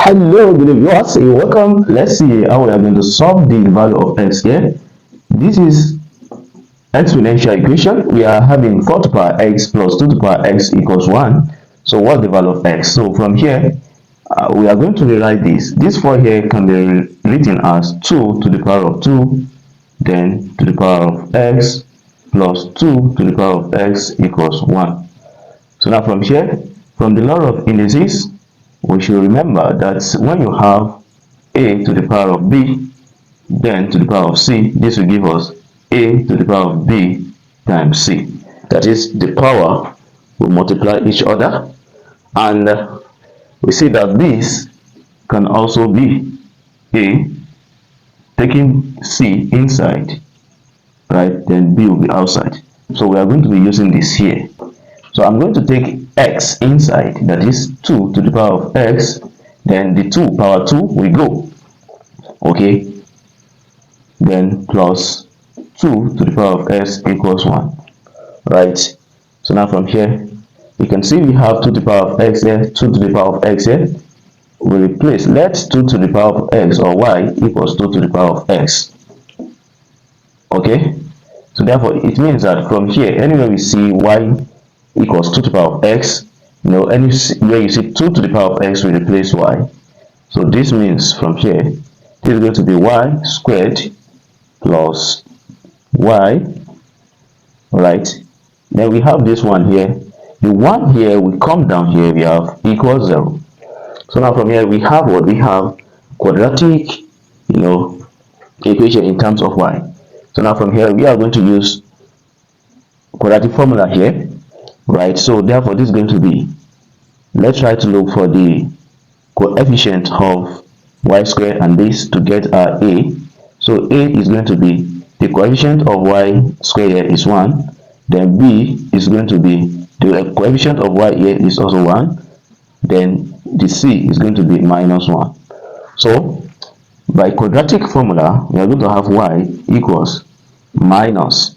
Hello, good evening. Welcome. Let's see how we are going to solve the value of x here. This is exponential equation. We are having 4 to the power x plus 2 to the power x equals 1. So what's the value of x? So from here, we are going to rewrite this. This 4 here can be written as 2 to the power of 2, then to the power of x plus 2 to the power of x equals 1. So now from here, from the law of indices, we should remember that when you have a to the power of b, then to the power of c, this will give us a to the power of b times c. That is, the power will multiply each other, and we see that this can also be a taking c inside, right? Then b will be outside. So we are going to be using this here. So I'm going to take x inside, that is 2 to the power of x, then the 2 power 2 will go, okay, then plus 2 to the power of x equals 1, right? So now from here, you can see we have 2 to the power of x here, 2 to the power of x here. We replace, let 2 to the power of x or y equals 2 to the power of x, okay? So therefore, it means that from here, anywhere we see y equals 2 to the power of x, anywhere you see 2 to the power of x, we replace y. So this means from here, this is going to be y squared plus y, right? Then we have this one here. The one here will come down here, we have equals 0. So now from here, we have what? We have quadratic, equation in terms of y. So now from here, we are going to use quadratic formula here, right? So therefore, this is going to be, let's try to look for the coefficient of y squared and this to get our a. So a is going to be, the coefficient of y squared here is 1, then b is going to be, the coefficient of y here is also 1, then the c is going to be minus 1. So by quadratic formula, we are going to have y equals minus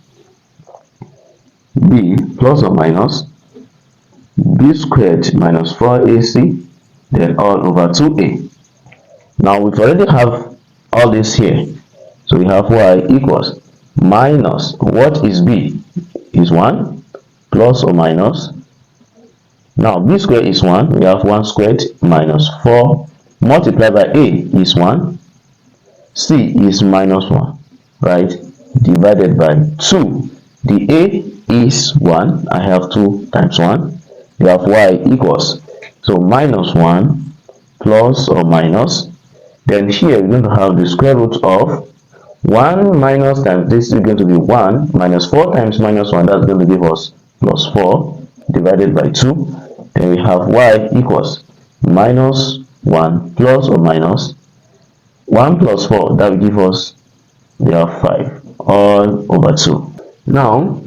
b plus or minus b squared minus 4ac, then all over 2a. Now we already have all this here. So we have y equals minus, what is b? Is 1, plus or minus. Now b squared is 1, we have 1 squared minus 4 multiplied by a is 1, c is minus 1, right? Divided by 2. The a is 1, I have 2 times 1. You have y equals, so minus 1 plus or minus. Then here we're going to have the square root of 1 minus times this is going to be 1 minus 4 times minus 1, that's going to give us plus 4 divided by 2. Then we have y equals minus 1 plus or minus 1 plus 4, that will give us, we have 5 all over 2. Now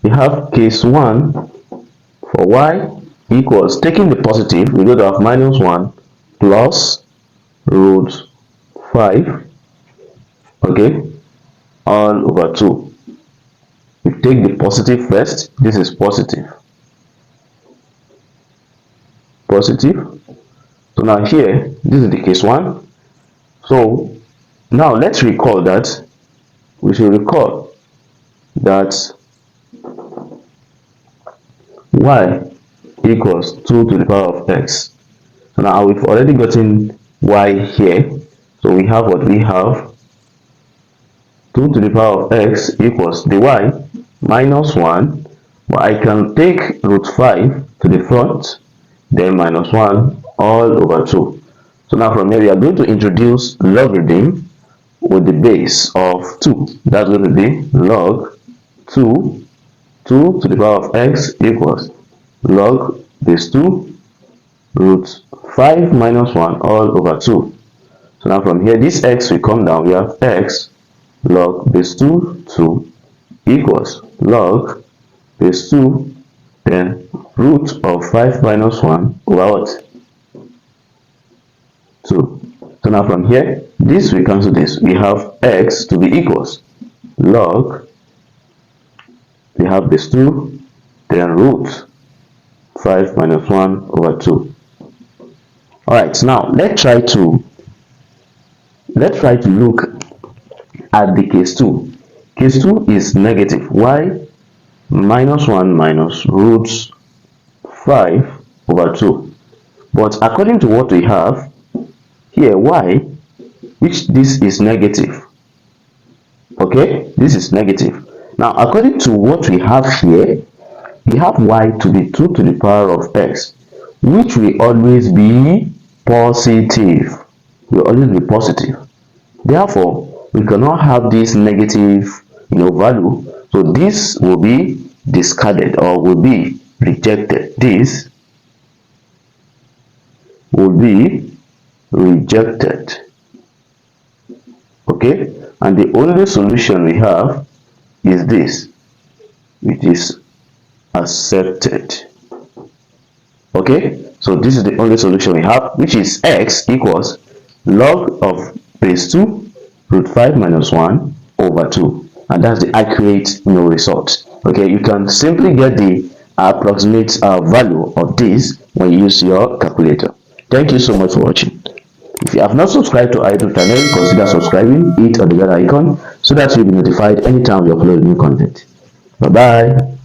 we have case 1 for y equals, taking the positive, we're going to have minus 1 plus root 5, okay, all over 2. We take the positive first. This is positive. So now here, this is the case 1. So now let's recall that, we should recall that y equals 2 to the power of x. So now we've already gotten y here. So we have what we have, 2 to the power of x equals the y minus 1, but I can take root 5 to the front, then minus 1 all over 2. So now from here we are going to introduce logarithm with the base of 2. That's going to be log 2 to the power of x equals log base 2 root 5 minus 1 all over 2. So now from here, this x will come down. We have x log base 2 equals log base 2, then root of 5 minus 1 over what? 2. So now from here, this will cancel this. We have x to be equals log, we have base 2, then root 5 minus 1 over 2. All right, now let's try to look at the case 2. Case 2 is negative y minus 1 minus root 5 over 2. But according to what we have here, y, which this is negative, okay, this is negative. Now according to what we have here, we have y to be 2 to the power of x, which will always be positive. Will always be positive. Therefore, we cannot have this negative, value. So this will be discarded or will be rejected. This will be rejected. Okay, and the only solution we have is this, which is accepted. Okay, so this is the only solution we have, which is x equals log of base 2 root 5 minus 1 over 2, and that's the accurate result. Okay, you can simply get the approximate value of this when you use your calculator. Thank you so much for watching. If you have not subscribed to our YouTube channel, consider subscribing, hit on the bell icon so that you'll be notified anytime we upload new content. Bye bye.